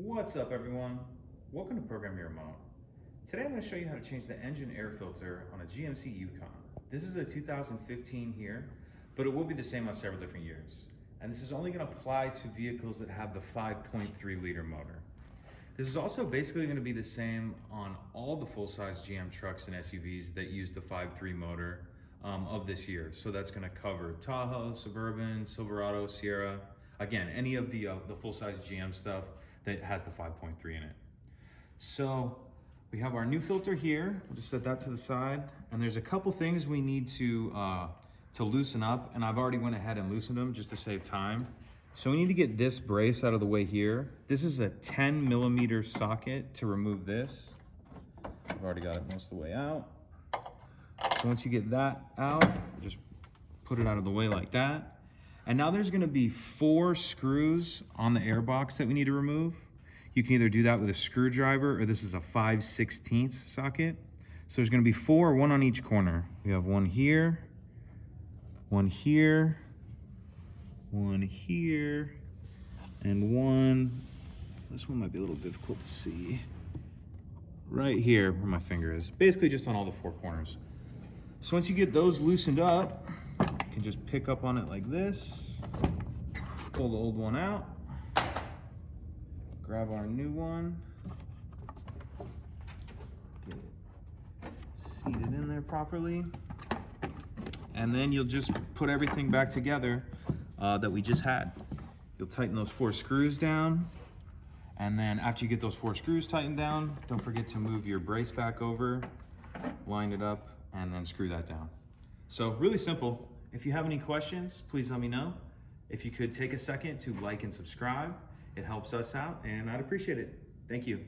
What's up, everyone? Welcome to Program Your Remote. Today I'm going to show you how to change the engine air filter on a GMC Yukon. This is a 2015 here, but it will be the same on several different years. And this is only going to apply to vehicles that have the 5.3 liter motor. This is also basically going to be the same on all the full-size GM trucks and SUVs that use the 5.3 motor of this year. So that's going to cover Tahoe, Suburban, Silverado, Sierra, again, any of the full-size GM stuff that has the 5.3 in it. So we have our new filter here. We'll just set that to the side. And there's a couple things we need to loosen up, and I've already went ahead and loosened them just to save time. So we need to get this brace out of the way here. This is a 10 millimeter socket to remove this. I've already got it most of the way out. So once you get that out, just put it out of the way like that. And now there's gonna be 4 screws on the air box that we need to remove. You can either do that with a screwdriver, or this is a 5/16 socket. So there's gonna be 4, one on each corner. We have one here, one here, one here, and one, this one might be a little difficult to see, right here where my finger is. Basically just on all the 4 corners. So once you get those loosened up, you can just pick up on it like this, pull the old one out, grab our new one, get it seated in there properly, and then you'll just put everything back together that we just had. You'll tighten those 4 screws down, and then after you get those 4 screws tightened down, don't forget to move your brace back over, line it up, and then screw that down. So really simple. If you have any questions, please let me know. If you could take a second to like and subscribe, it helps us out, and I'd appreciate it. Thank you.